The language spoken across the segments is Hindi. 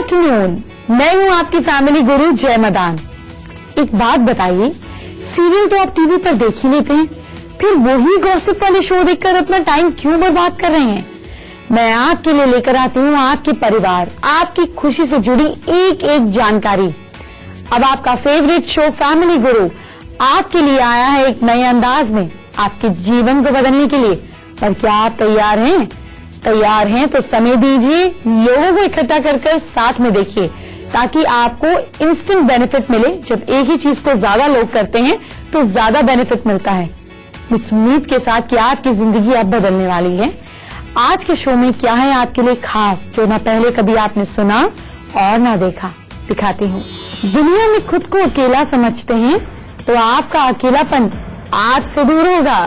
आफ्टरनून, मैं हूँ आपकी फैमिली गुरु जय मदान। एक बात बताइए, सीरियल तो आप टीवी पर देख ही लेते हैं, फिर वही गॉसिप वाले शो देखकर अपना टाइम क्यों बर्बाद कर रहे हैं? मैं आपके लिए लेकर आती हूँ आपके परिवार, आपकी खुशी से जुड़ी एक एक जानकारी। अब आपका फेवरेट शो फैमिली गुरु आपके लिए आया है एक नए अंदाज में, आपके जीवन को बदलने के लिए। पर क्या आप तैयार हैं? तैयार हैं तो समय दीजिए, लोगों को इकट्ठा कर साथ में देखिए, ताकि आपको इंस्टेंट बेनिफिट मिले। जब एक ही चीज को ज्यादा लोग करते हैं तो ज्यादा बेनिफिट मिलता है। इस उम्मीद के साथ कि आपकी जिंदगी अब बदलने वाली है, आज के शो में क्या है आपके लिए खास, जो ना पहले कभी आपने सुना और ना देखा, दिखाती हूँ। दुनिया में खुद को अकेला समझते हैं तो आपका अकेलापन आज से दूर होगा,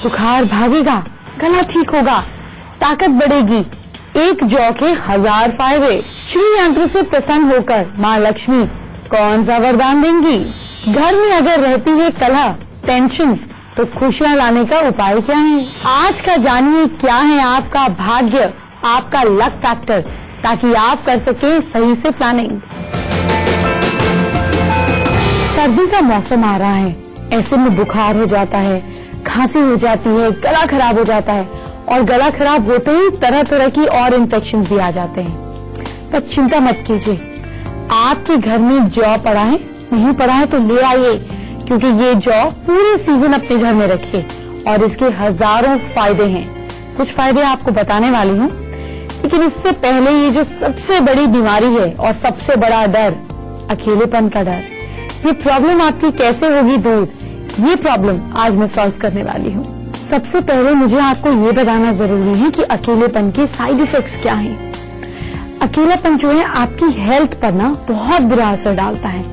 बुखार भागेगा, गला ठीक होगा, ताकत बढ़ेगी, एक जौ के 1000 फायदे। श्री यंत्र से प्रसन्न होकर माँ लक्ष्मी कौन सा वरदान देंगी? घर में अगर रहती है कलह, टेंशन, तो खुशियाँ लाने का उपाय क्या है? आज का जानिए क्या है आपका भाग्य, आपका लक फैक्टर, ताकि आप कर सके सही से प्लानिंग। सर्दी का मौसम आ रहा है, ऐसे में बुखार हो जाता है, खांसी हो जाती है, गला खराब हो जाता है, और गला खराब होते ही तरह तरह की और इन्फेक्शन भी आ जाते हैं। पर चिंता मत कीजिए, आपके घर में जौ पड़ा है, नहीं पड़ा है तो ले आइए, क्योंकि ये जौ पूरे सीजन अपने घर में रखिए और इसके हजारों फायदे हैं। कुछ फायदे आपको बताने वाली हूँ, लेकिन इससे पहले ये जो सबसे बड़ी बीमारी है और सबसे बड़ा डर, अकेलेपन का डर, ये प्रॉब्लम आपकी कैसे होगी दूर, ये प्रॉब्लम आज मैं सॉल्व करने वाली हूँ। सबसे पहले मुझे आपको ये बताना जरूरी है कि अकेलेपन के साइड इफेक्ट्स क्या हैं। अकेलापन जो है आपकी हेल्थ पर ना बहुत बुरा असर डालता है।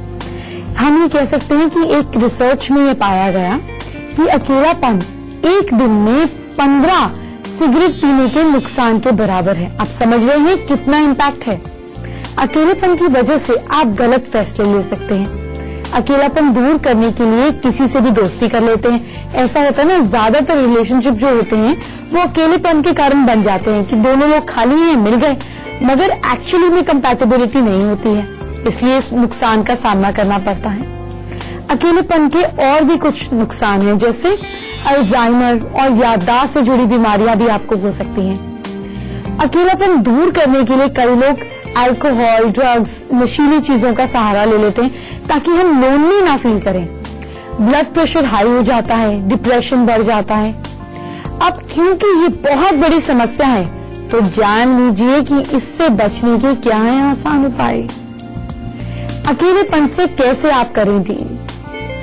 हम ये कह सकते हैं कि एक रिसर्च में ये पाया गया कि अकेलापन एक दिन में 15 सिगरेट पीने के नुकसान के बराबर है। आप समझ रहे हैं कितना इम्पैक्ट है? अकेलेपन की वजह से आप गलत फैसले ले सकते हैं। अकेलापन दूर करने के लिए किसी से भी दोस्ती कर लेते हैं। ऐसा होता है ना, ज्यादातर रिलेशनशिप जो होते हैं वो अकेलेपन के कारण बन जाते हैं कि दोनों लोग खाली हैं, मिल गए, मगर एक्चुअली में कंपैटिबिलिटी नहीं होती है, इसलिए इस नुकसान का सामना करना पड़ता है। अकेलेपन के और भी कुछ नुकसान हैं, जैसे अल्जाइमर और याददाश्त से जुड़ी बीमारियां भी आपको हो सकती हैं। अकेलापन दूर करने के लिए कई लोग अल्कोहल, ड्रग्स, नशीली चीजों का सहारा ले लेते हैं ताकि हम लोनली ना फील करें। ब्लड प्रेशर हाई हो जाता है, डिप्रेशन बढ़ जाता है। अब क्योंकि ये बहुत बड़ी समस्या है, तो जान लीजिए कि इससे बचने के क्या है आसान उपाय। अकेलेपन से कैसे आप करें डील?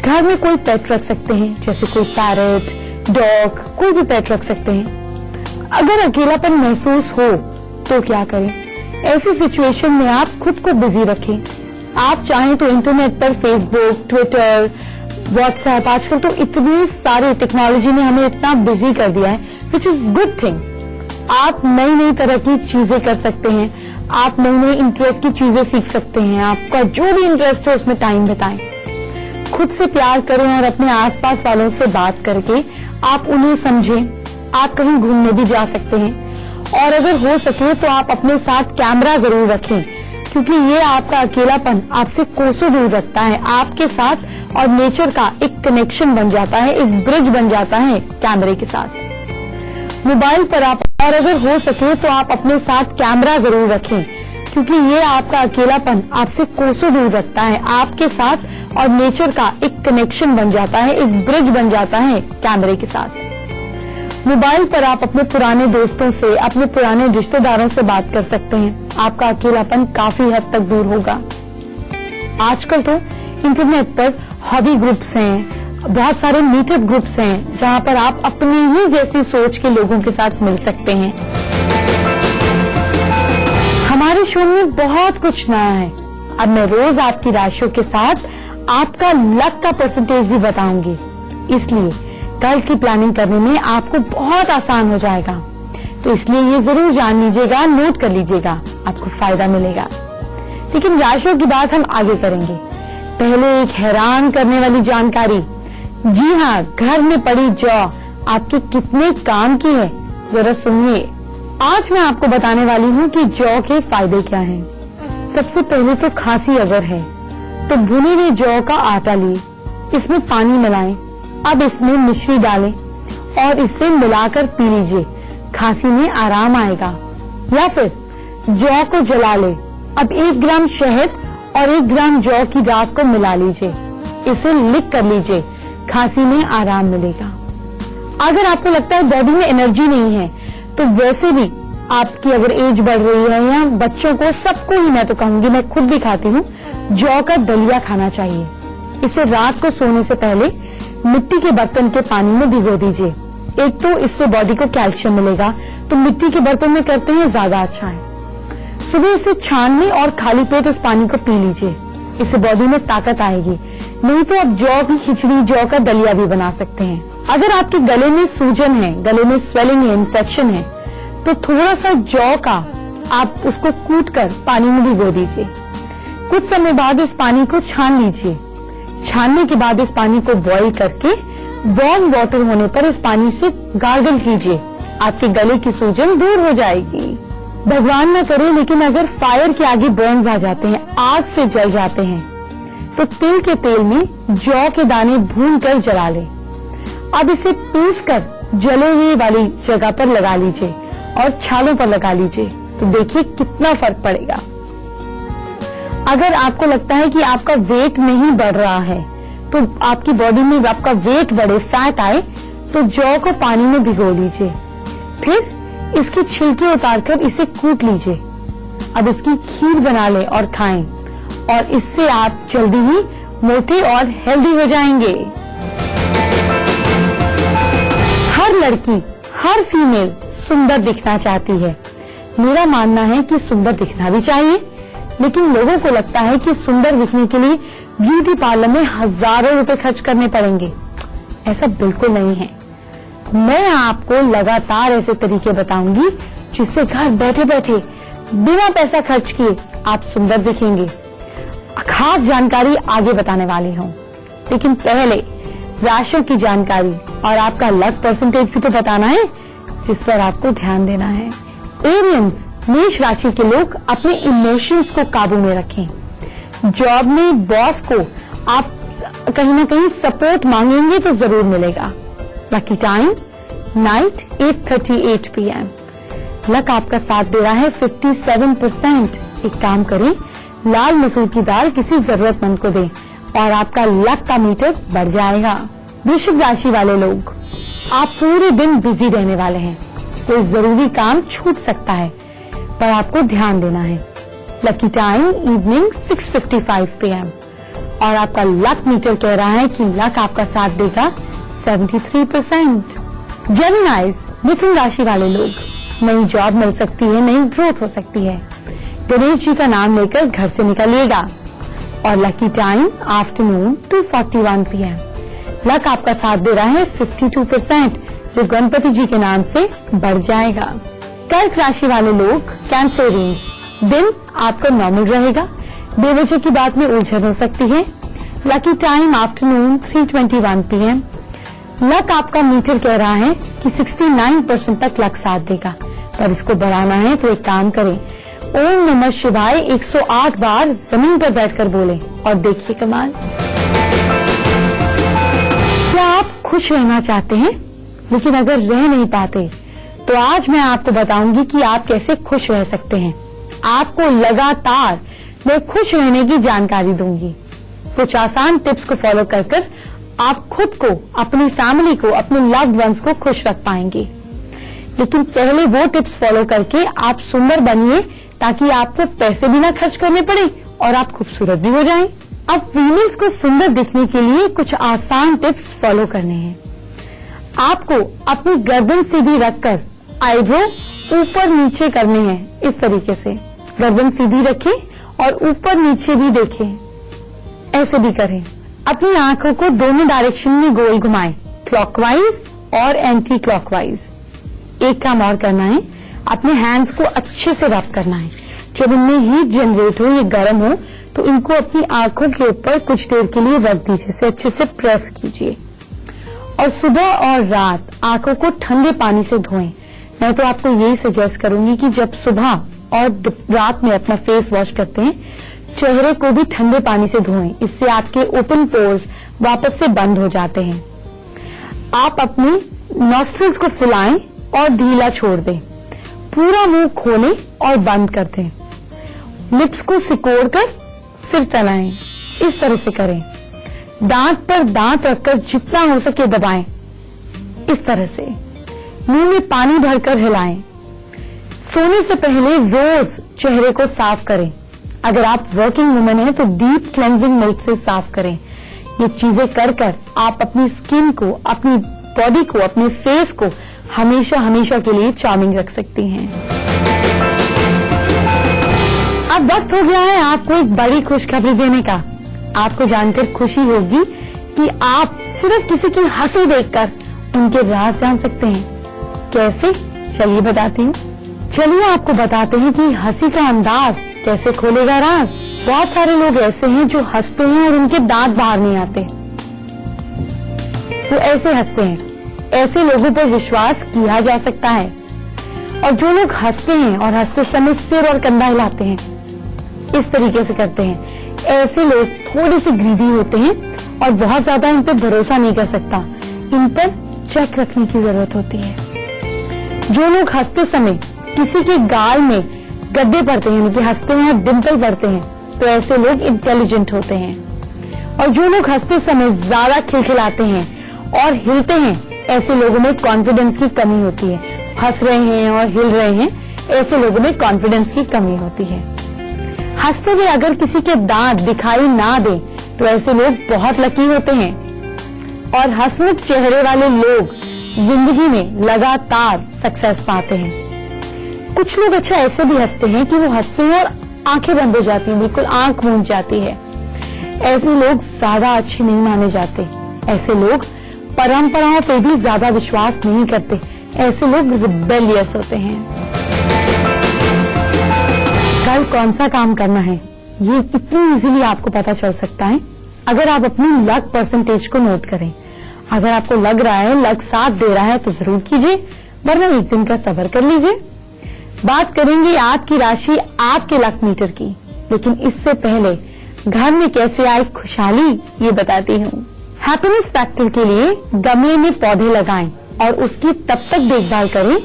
घर में कोई पेट रख सकते हैं, जैसे कोई पैरट, डॉग, कोई भी पेट रख सकते हैं। अगर अकेलापन महसूस हो तो क्या करें? ऐसी सिचुएशन में आप खुद को बिजी रखें। आप चाहें तो इंटरनेट पर फेसबुक, ट्विटर, व्हाट्सएप, आजकल तो इतनी सारी टेक्नोलॉजी ने हमें इतना बिजी कर दिया है, विच इज गुड थिंग। आप नई नई तरह की चीजें कर सकते हैं, आप नई नई इंटरेस्ट की चीजें सीख सकते हैं। आपका जो भी इंटरेस्ट हो उसमें टाइम बिताएं। खुद से प्यार करें और अपने आसपास वालों से बात करके आप उन्हें समझें। आप कहीं घूमने भी जा सकते हैं, और अगर हो सके तो आप अपने साथ कैमरा जरूर रखें, क्योंकि ये आपका अकेलापन आपसे कोसों दूर रखता है। आपके साथ और नेचर का एक कनेक्शन बन जाता है, एक ब्रिज बन जाता है कैमरे के साथ। मोबाइल पर आप, और अगर हो सके तो आप अपने साथ कैमरा जरूर रखें, क्योंकि ये आपका अकेलापन आपसे कोसों दूर रखता है। आपके साथ और नेचर का एक कनेक्शन बन जाता है, एक ब्रिज बन जाता है कैमरे के साथ। मोबाइल पर आप अपने पुराने दोस्तों से, अपने पुराने रिश्तेदारों से बात कर सकते हैं। आपका अकेलापन काफी हद तक दूर होगा। आजकल तो इंटरनेट पर हॉबी ग्रुप्स हैं, बहुत सारे मीटअप ग्रुप्स हैं, जहां पर आप अपनी ही जैसी सोच के लोगों के साथ मिल सकते हैं। हमारे शो में बहुत कुछ नया है। अब मैं रोज आपकी राशियों के साथ आपका लक का परसेंटेज भी बताऊंगी, इसलिए कल की प्लानिंग करने में आपको बहुत आसान हो जाएगा। तो इसलिए ये जरूर जान लीजिएगा, नोट कर लीजिएगा, आपको फायदा मिलेगा। लेकिन राशियों की बात हम आगे करेंगे। पहले एक हैरान करने वाली जानकारी। जी हाँ, घर में पड़ी जौ आपके कितने काम की है, जरा सुनिए। आज मैं आपको बताने वाली हूँ कि जौ के फायदे क्या हैं। सबसे पहले तो खांसी अगर है तो भुने हुए जौ का आटा लिए, इसमें पानी मिलाएं, अब इसमें मिश्री डालें और इसे मिलाकर पी लीजिए, खांसी में आराम आएगा। या फिर जौ को जला ले, अब 1 ग्राम शहद और 1 ग्राम जौ की राख को मिला लीजिए, इसे लिक कर लीजिए, खांसी में आराम मिलेगा। अगर आपको लगता है बॉडी में एनर्जी नहीं है तो वैसे भी आपकी अगर एज बढ़ रही है या बच्चों को, सबको ही मैं तो कहूंगी, मैं खुद भी खाती हूँ, जौ का दलिया खाना चाहिए। इसे रात को सोने से पहले मिट्टी के बर्तन के पानी में भिगो दीजिए। एक तो इससे बॉडी को कैल्शियम मिलेगा, तो मिट्टी के बर्तन में करते हैं ज्यादा अच्छा है। सुबह इसे छान लें और खाली पेट इस पानी को पी लीजिए, इससे बॉडी में ताकत आएगी। नहीं तो आप जौ की खिचड़ी, जौ का दलिया भी बना सकते हैं। अगर आपके गले में सूजन है, गले में स्वेलिंग है, इन्फेक्शन है, तो थोड़ा सा जौ का आप उसको कूट कर पानी में भिगो दीजिए। कुछ समय बाद इस पानी को छान लीजिए। छानने के बाद इस पानी को बॉईल करके वार्म वाटर होने पर इस पानी से गार्गल कीजिए, आपके गले की सूजन दूर हो जाएगी। भगवान न करे, लेकिन अगर फायर के आगे बर्न्स आ जाते हैं, आग से जल जाते हैं, तो तिल के तेल में जौ के दाने भून कर जला लें। अब इसे पीस कर जले हुए वाली जगह पर लगा लीजिए और छालों पर लगा लीजिए, तो देखिए कितना फर्क पड़ेगा। अगर आपको लगता है कि आपका वेट नहीं बढ़ रहा है, तो आपकी बॉडी में आपका वेट बढ़े, फैट आए, तो जौ को पानी में भिगो लीजिए, फिर इसके छिलके उतारकर इसे कूट लीजिए। अब इसकी खीर बना लें और खाएं, और इससे आप जल्दी ही मोटे और हेल्दी हो जाएंगे। हर लड़की, हर फीमेल सुंदर दिखना चाहती है। मेरा मानना है कि सुंदर दिखना भी चाहिए, लेकिन लोगों को लगता है कि सुंदर दिखने के लिए ब्यूटी पार्लर में हजारों रुपए खर्च करने पड़ेंगे। ऐसा बिल्कुल नहीं है। मैं आपको लगातार ऐसे तरीके बताऊंगी जिससे घर बैठे बैठे बिना पैसा खर्च किए आप सुंदर दिखेंगे। खास जानकारी आगे बताने वाली हूँ, लेकिन पहले राशियों की जानकारी और आपका लक परसेंटेज भी तो बताना है, जिस पर आपको ध्यान देना है। एरियंस, मेष राशि के लोग अपने इमोशंस को काबू में रखें। जॉब में बॉस को आप कहीं ना कहीं सपोर्ट मांगेंगे तो जरूर मिलेगा। Lucky time night 8:38 PM। Luck आपका साथ दे रहा है 57%। एक काम करें, लाल मसूर की दाल किसी जरूरतमंद को दें और आपका लक का मीटर बढ़ जाएगा। वृश्चिक राशि वाले लोग, आप पूरे दिन बिजी रहने वाले हैं। कोई जरूरी काम छूट सकता है, पर आपको ध्यान देना है। लकी टाइम इवनिंग 6:55 PM और आपका लक मीटर कह रहा है कि लक आपका साथ देगा 73%। जेमिनाइज, मिथुन राशि वाले लोग, नई जॉब मिल सकती है, नई ग्रोथ हो सकती है। गणेश जी का नाम लेकर घर से निकलिएगा और lucky time afternoon 2:41 PM। Luck आपका साथ दे रहा है 52%, जो गणपति जी के नाम से बढ़ जाएगा। कर्क राशि वाले लोग, कैंसरियंस, दिन आपका नॉर्मल रहेगा, बेवजह की बात में उलझन हो सकती है। Lucky time afternoon 3:21 PM। Luck आपका मीटर कह रहा है कि 69% तक लक साथ देगा, पर इसको बढ़ाना है तो एक काम करें, ओम नमः शिवाय 108 बार जमीन पर बैठकर बोलें और देखिए कमाल। क्या आप खुश रहना चाहते हैं, लेकिन अगर रह नहीं पाते, तो आज मैं आपको बताऊंगी कि आप कैसे खुश रह सकते हैं। आपको लगातार मैं खुश रहने की जानकारी दूंगी। कुछ आसान टिप्स को फॉलो कर आप खुद को, अपनी फैमिली को, अपने लव्ड वंस को खुश रख पाएंगे। लेकिन पहले वो टिप्स फॉलो करके आप सुंदर बनिए, ताकि आपको पैसे भी ना खर्च करने पड़े और आप खूबसूरत भी हो जाएं। अब फीमेल्स को सुंदर दिखने के लिए कुछ आसान टिप्स फॉलो करने हैं। आपको अपनी गर्दन सीधी रखकर आईब्रो ऊपर नीचे करने हैं। इस तरीके से गर्दन सीधी रखें और ऊपर नीचे भी देखें, ऐसे भी करें। अपनी आंखों को दोनों डायरेक्शन में गोल घुमाएं, क्लॉकवाइज और एंटी क्लॉकवाइज। एक काम और करना है, अपने हैंड्स को अच्छे से रब करना है। जब इनमें हीट जनरेट हो, ये गर्म हो, तो इनको अपनी आंखों के ऊपर कुछ देर के लिए रख दीजिए, इसे अच्छे से प्रेस कीजिए। और सुबह और रात आंखों को ठंडे पानी से धोएं। मैं तो आपको यही सजेस्ट करूंगी कि जब सुबह और रात में अपना फेस वॉश करते हैं, चेहरे को भी ठंडे पानी से धोएं। इससे आपके ओपन पोर्स वापस से बंद हो जाते हैं। आप अपनी नॉस्ट्रिल्स को फुलाएं और ढीला छोड़ दें। पूरा मुंह खोलें और बंद कर दें। लिप्स को सिकोड़कर फिर फैलाएं। इस तरह से करें। दांत पर दांत रखकर जितना हो सके दबाएं। इस तरह से मुंह में पानी भरकर हिलाएं। सोने से पहले रोज चेहरे को साफ करें। अगर आप वर्किंग वुमन हैं तो डीप क्लेंजिंग मिल्क से साफ करें। ये चीजें कर कर आप अपनी स्किन को, अपनी बॉडी को, अपने फेस को हमेशा हमेशा के लिए चार्मिंग रख सकती हैं। अब वक्त हो गया है आपको एक बड़ी खुशखबरी देने का। आपको जानकर खुशी होगी कि आप सिर्फ किसी की हंसी देखकर उनके राज जान सकते हैं। कैसे? चलिए बताती हूँ। चलिए आपको बताते हैं कि हंसी का अंदाज कैसे खोलेगा राज। बहुत सारे लोग ऐसे हैं जो हंसते हैं और उनके दांत बाहर नहीं आते। वो ऐसे हंसते हैं। ऐसे लोगों पर विश्वास किया जा सकता है। और जो लोग हंसते हैं और हंसते समय सिर और कंधा हिलाते हैं, इस तरीके से करते हैं, ऐसे लोग थोड़े से ग्रीडी होते हैं और बहुत ज्यादा इन पर भरोसा नहीं कर सकता। इन पर चेक रखने की जरूरत होती है। जो लोग हंसते समय किसी के गाल में गड्ढे पड़ते हैं, यानी कि हंसते हैं डिंपल पड़ते हैं, तो ऐसे लोग इंटेलिजेंट होते हैं। और जो लोग हंसते समय ज्यादा खिलखिलाते हैं और हिलते हैं, ऐसे लोगों में कॉन्फिडेंस की कमी होती है। हंस रहे हैं और हिल रहे हैं, ऐसे लोगों में कॉन्फिडेंस की कमी होती है। हंसते हुए अगर किसी के दांत दिखाई ना दे तो ऐसे लोग बहुत लकी होते हैं। और हंसमुख चेहरे वाले लोग जिंदगी में लगातार सक्सेस पाते हैं। कुछ लोग अच्छा ऐसे भी हंसते हैं कि वो हंसते हैं और आंखें बंद हो जाती हैं, बिल्कुल आंख मूंद जाती है। ऐसे लोग ज्यादा अच्छे नहीं माने जाते। ऐसे लोग परंपराओं पे भी ज्यादा विश्वास नहीं करते। ऐसे लोग रिबेलियस होते हैं। कल कौन सा काम करना है, ये कितनी इजीली आपको पता चल सकता है अगर आप अपनी लक परसेंटेज को नोट करें। अगर आपको लग रहा है लक साथ दे रहा है तो जरूर कीजिए, वरना एक दिन का सब्र कर लीजिए। बात करेंगे आपकी राशि, आपके लक मीटर की, लेकिन इससे पहले घर में कैसे आए खुशहाली ये बताती हूँ। हैप्पीनेस फैक्टर के लिए गमले में पौधे लगाएं और उसकी तब तक देखभाल करें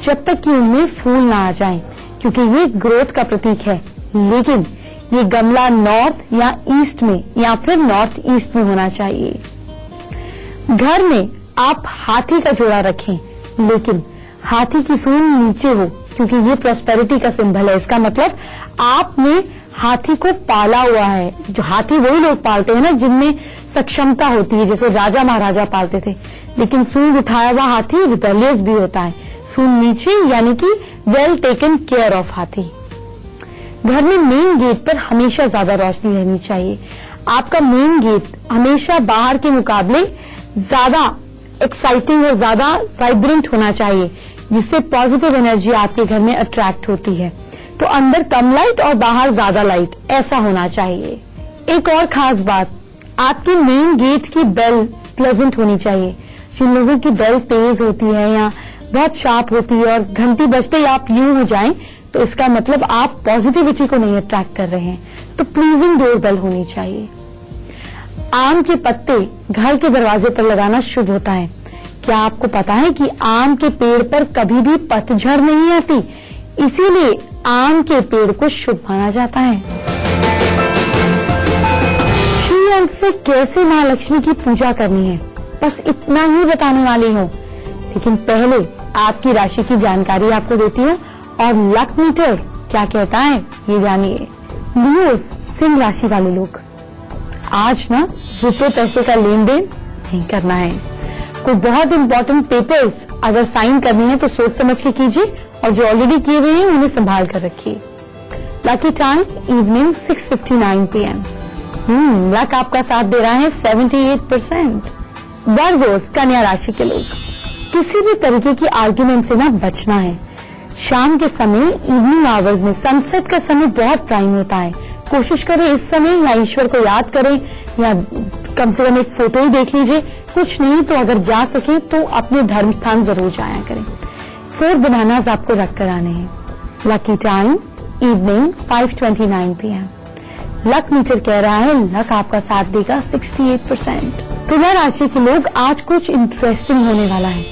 जब तक कि उनमें फूल ना आ जाएं, क्योंकि ये ग्रोथ का प्रतीक है। लेकिन ये गमला नॉर्थ या ईस्ट में या फिर नॉर्थ ईस्ट में होना चाहिए। घर में आप हाथी का जोड़ा रखें, लेकिन हाथी की सूंड नीचे हो, क्योंकि ये प्रॉस्पेरिटी का सिंबल है। इसका मतलब आपने हाथी को पाला हुआ है। जो हाथी वही लोग पालते हैं ना जिनमें सक्षमता होती है, जैसे राजा महाराजा पालते थे। लेकिन सूंड उठाया हुआ हाथी रिबेलियस भी होता है। सूंड नीचे यानी कि वेल टेकन केयर ऑफ हाथी। घर में मेन गेट पर हमेशा ज्यादा रोशनी रहनी चाहिए। आपका मेन गेट हमेशा बाहर के मुकाबले ज्यादा एक्साइटिंग और ज्यादा वाइब्रेंट होना चाहिए, जिससे पॉजिटिव एनर्जी आपके घर में अट्रैक्ट होती है। तो अंदर कम लाइट और बाहर ज्यादा लाइट, ऐसा होना चाहिए। एक और खास बात, आपकी मेन गेट की बेल प्लेजेंट होनी चाहिए। जिन लोगों की बेल तेज होती है या बहुत शार्प होती है और घंटी बजते ही आप यूं हो जाएं, तो इसका मतलब आप पॉजिटिविटी को नहीं अट्रैक्ट कर रहे हैं। तो प्लीजिंग डोर बेल होनी चाहिए। आम के पत्ते घर के दरवाजे पर लगाना शुभ होता है। क्या आपको पता है कि आम के पेड़ पर कभी भी पतझड़ नहीं आती, इसीलिए आम के पेड़ को शुभ माना जाता है। श्रीयंत्र से कैसे महालक्ष्मी की पूजा करनी है, बस इतना ही बताने वाली हूँ। लेकिन पहले आपकी राशि की जानकारी आपको देती हूँ और लक मीटर क्या कहता है ये जानिए। लियोस, सिंह राशि वाले लोग, आज ना रुपए पैसे का लेन देन नहीं करना है। कोई बहुत इंपॉर्टेंट पेपर्स अगर साइन करनी है तो सोच समझ के कीजिए, और जो ऑलरेडी किए हुए हैं उन्हें संभाल कर रखिए। Lucky time evening 6:59 PM। Luck आपका साथ दे रहा है 78%। वर्गोस, कन्या राशि के लोग, किसी भी तरीके की आर्ग्यूमेंट से ना बचना है। शाम के समय इवनिंग आवर्स में सनसेट का समय बहुत प्राइम होता है। कोशिश करें इस समय या ईश्वर को याद करें या कम से कम एक फोटो ही देख लीजिए। कुछ नहीं तो अगर जा सके तो अपने धर्म स्थान जरूर जाया करें। 4 बनानास आपको रख कर आने हैं। Lucky time evening 5:29 PM। Luck meter कह रहा है लक आपका साथ देगा 68%। तुला राशि के लोग आज कुछ इंटरेस्टिंग होने वाला है।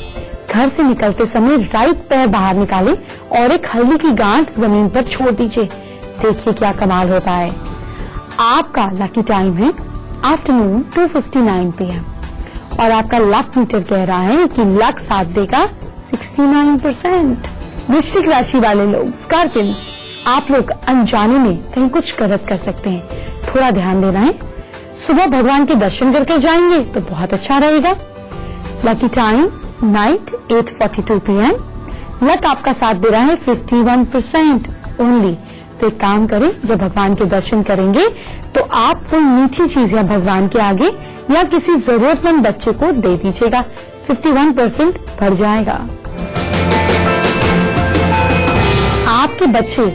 घर से निकलते समय राइट पैर बाहर निकाले और एक हल्दी की गांठ जमीन पर छोड़ दीजिए। देखिए क्या कमाल होता है। आपका लकी टाइम है आफ्टरनून 2:59 PM और आपका लक मीटर कह रहा है कि लक साथ देगा 69%। वृश्चिक राशि वाले लोग, स्कॉर्पियंस, आप लोग अनजाने में कहीं कुछ गलत कर सकते हैं, थोड़ा ध्यान देना है। सुबह भगवान के दर्शन करके जाएंगे तो बहुत अच्छा रहेगा। Lucky time night 8:42 PM। Luck आपका साथ दे रहा है 51% ओनली। तो एक काम करें, जब भगवान के दर्शन करेंगे तो आप कोई मीठी चीजें भगवान के आगे या किसी जरूरतमंद बच्चे को दे दीजिएगा, 51% बढ़ जाएगा। आपके बच्चे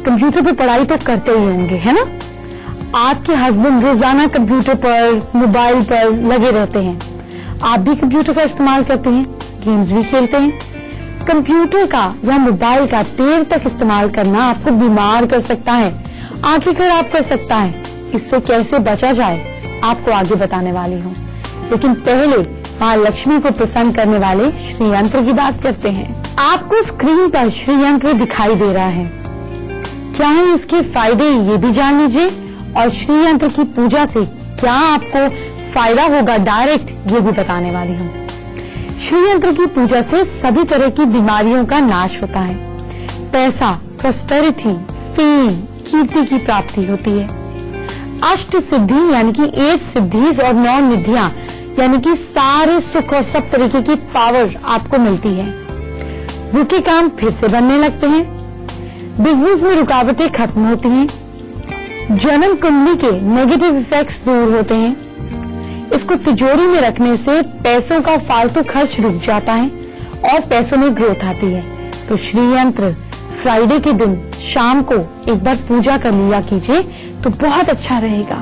कंप्यूटर पर पढ़ाई तो करते ही होंगे, है ना? आपके हस्बैंड रोजाना कंप्यूटर पर, मोबाइल पर लगे रहते हैं। आप भी कंप्यूटर का इस्तेमाल करते हैं, गेम्स भी खेलते हैं। कंप्यूटर का या मोबाइल का देर तक इस्तेमाल करना आपको बीमार कर सकता है, आंखें खराब कर सकता है। इससे कैसे बचा जाए आपको आगे बताने वाली हूँ, लेकिन पहले माँ लक्ष्मी को प्रसन्न करने वाले श्री यंत्र की बात करते हैं। आपको स्क्रीन पर श्री यंत्र दिखाई दे रहा है, क्या है इसके फायदे ये भी जान लीजिए, और श्री यंत्र की पूजा से क्या आपको फायदा होगा डायरेक्ट ये भी बताने वाली हूँ। श्री यंत्र की पूजा से सभी तरह की बीमारियों का नाश होता है, पैसा, प्रॉस्पेरिटी, फेम, कीर्ति की प्राप्ति होती है। अष्ट सिद्धि यानी कि 8 सिद्धि और 9 निधियां यानी कि सारे सुख और सब तरीके की पावर आपको मिलती है। रुके काम फिर से बनने लगते हैं, बिजनेस में रुकावटें खत्म होती हैं, जन्म कुंडली के नेगेटिव इफेक्ट्स दूर होते हैं। इसको तिजोरी में रखने से पैसों का फालतू खर्च रुक जाता है और पैसों में ग्रोथ आती है। तो श्री यंत्र फ्राइडे के दिन शाम को एक बार पूजा कर लिया कीजिए तो बहुत अच्छा रहेगा।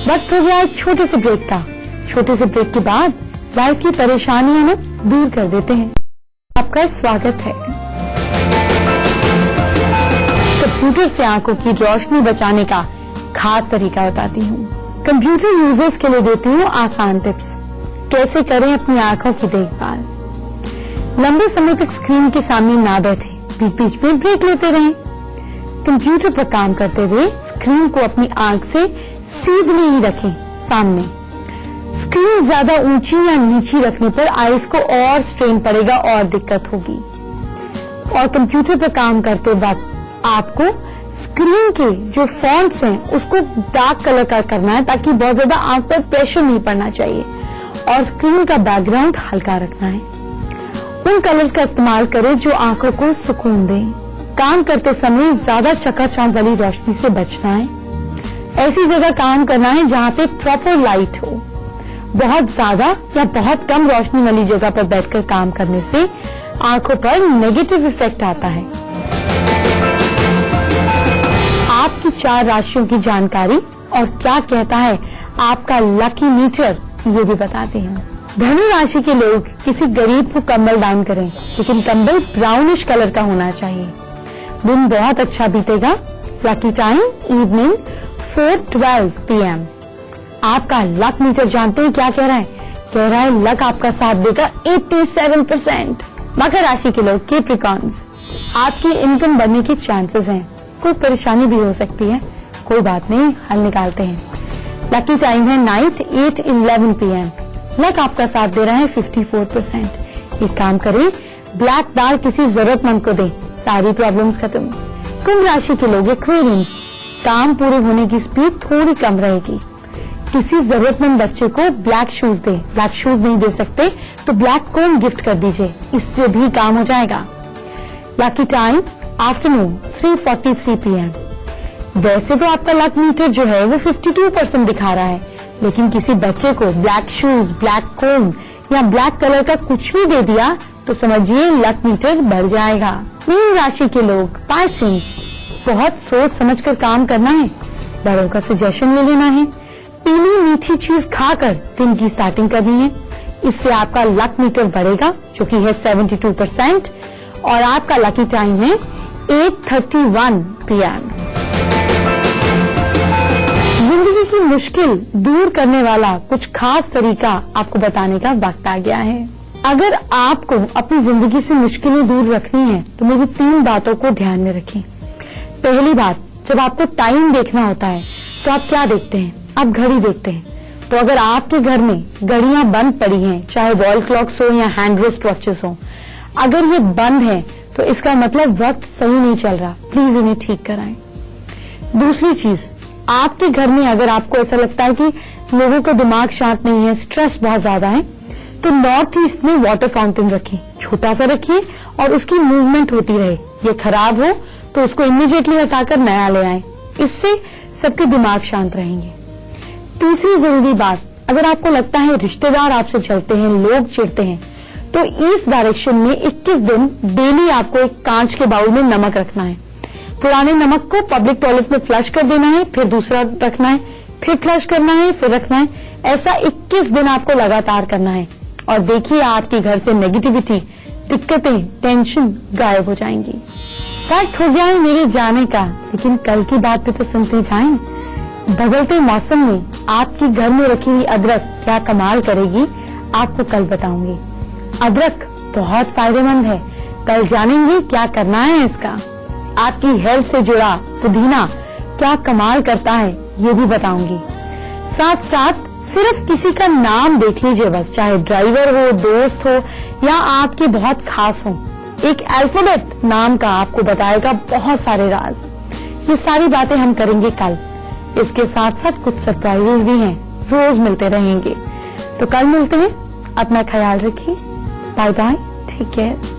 वक्त हो गया एक छोटे से ब्रेक का। छोटे से ब्रेक के बाद लाइफ की परेशानियां ना दूर कर देते हैं। आपका स्वागत है। कंप्यूटर से आंखों की रोशनी बचाने का खास तरीका बताती हूँ। कंप्यूटर यूजर्स के लिए देती हूँ आसान टिप्स, कैसे करें अपनी आंखों की देखभाल। लंबे समय तक स्क्रीन के सामने ना बैठे, बीच बीच में ब्रेक लेते रहें। कंप्यूटर पर काम करते हुए स्क्रीन को अपनी आंख से सीधे ही रखें सामने। स्क्रीन ज्यादा ऊंची या नीची रखने पर आईज को और स्ट्रेन पड़ेगा और दिक्कत होगी। और कंप्यूटर पर काम करते वक्त आपको स्क्रीन के जो फॉन्ट्स हैं उसको डार्क कलर का करना है ताकि बहुत ज्यादा आंख पर प्रेशर नहीं पड़ना चाहिए, और स्क्रीन का बैकग्राउंड हल्का रखना है। उन कलर्स का इस्तेमाल करें जो आंखों को सुकून दें। काम करते समय ज्यादा चकाचौंध वाली रोशनी से बचना है। ऐसी जगह काम करना है जहाँ पे प्रॉपर लाइट हो। बहुत ज्यादा या बहुत कम रोशनी वाली जगह पर बैठकर काम करने से आंखों पर नेगेटिव इफेक्ट आता है। आपकी 4 राशियों की जानकारी और क्या कहता है आपका लकी मीटर ये भी बताते हैं। धनु राशि के लोग किसी गरीब को कंबल दान करें, लेकिन कंबल ब्राउनिश कलर का होना चाहिए। दिन बहुत अच्छा बीतेगा। Lucky time evening 4:12 PM। आपका लक मीटर जानते हैं क्या कह रहा है? कह रहा है लक आपका साथ देगा 87%। मकर राशि के लोग, कैप्रिकॉर्न्स, आपकी इनकम बढ़ने के चांसेस हैं। कोई परेशानी भी हो सकती है, कोई बात नहीं, हल निकालते हैं। लकी टाइम है नाइट 8:11 PM। लक आपका साथ दे रहा है 54%। एक काम करें, ब्लैक दाल किसी जरूरतमंद को दें, सारी प्रॉब्लम्स खत्म। कुंभ राशि के लोग, एक्वेरियंस, काम पूरे होने की स्पीड थोड़ी कम रहेगी। किसी जरूरतमंद बच्चे को ब्लैक शूज दे, ब्लैक शूज नहीं दे सकते तो ब्लैक कोन गिफ्ट कर दीजिए, इससे भी काम हो जाएगा। Lucky time afternoon 3:43 PM। वैसे तो आपका लक मीटर जो है वो 52% दिखा रहा है, लेकिन किसी बच्चे को ब्लैक शूज, ब्लैक कोन या ब्लैक कलर का कुछ भी दे दिया तो समझिए लक मीटर बढ़ जाएगा। मीन राशि के लोग, पाइसेंस, बहुत सोच समझकर काम करना है, बड़ों का सजेशन ले लेना है, पीली मीठी चीज खाकर दिन की स्टार्टिंग करनी है। इससे आपका लक मीटर बढ़ेगा जो कि है 72%, और आपका लकी टाइम है 8:31 PM। की मुश्किल दूर करने वाला कुछ खास तरीका आपको बताने का वक्त आ गया है। अगर आपको अपनी जिंदगी से मुश्किलें दूर रखनी है तो मेरी 3 बातों को ध्यान में रखें। पहली बात, जब आपको टाइम देखना होता है तो आप क्या देखते हैं? आप घड़ी देखते हैं। तो अगर आपके घर में घड़ियां बंद पड़ी हैं, चाहे वॉल क्लॉक्स हो या हैंड रिस्ट वॉचेस हो, अगर ये बंद है तो इसका मतलब वक्त सही नहीं चल रहा, प्लीज इन्हें ठीक कराएं। दूसरी चीज, आपके घर में अगर आपको ऐसा लगता है कि लोगों का दिमाग शांत नहीं है, स्ट्रेस बहुत ज्यादा है, तो नॉर्थ ईस्ट में वाटर फाउंटेन रखिए, छोटा सा रखिए और उसकी मूवमेंट होती रहे। ये खराब हो तो उसको इमीडिएटली हटाकर नया ले आए, इससे सबके दिमाग शांत रहेंगे। तीसरी जरूरी बात, अगर आपको लगता है रिश्तेदार आपसे चलते हैं, लोग चिढ़ते हैं, तो इस डायरेक्शन में 21 दिन डेली आपको एक कांच के बाउल में नमक रखना है। पुराने नमक को पब्लिक टॉयलेट में फ्लश कर देना है, फिर दूसरा रखना है, फिर फ्लश करना है, फिर रखना है। ऐसा 21 दिन आपको लगातार करना है और देखिए आपके घर से नेगेटिविटी, दिक्कतें, टेंशन गायब हो जाएंगी। वक्त हो गया है मेरे जाने का, लेकिन कल की बात पे तो सुनते जाएं। बदलते मौसम में आपकी घर में रखी हुई अदरक क्या कमाल करेगी, आपको कल बताऊंगी। अदरक बहुत फायदेमंद है, कल जानेंगे क्या करना है इसका। आपकी हेल्थ से जुड़ा पुदीना क्या कमाल करता है, ये भी बताऊंगी। साथ साथ सिर्फ किसी का नाम देख लीजिए बस, चाहे ड्राइवर हो, दोस्त हो या आपके बहुत खास हो, एक अल्फाबेट नाम का आपको बताएगा बहुत सारे राज। ये सारी बातें हम करेंगे कल। इसके साथ साथ कुछ सरप्राइजेस भी हैं, रोज मिलते रहेंगे। तो कल मिलते हैं, अपना ख्याल रखिए। Bye bye, take care.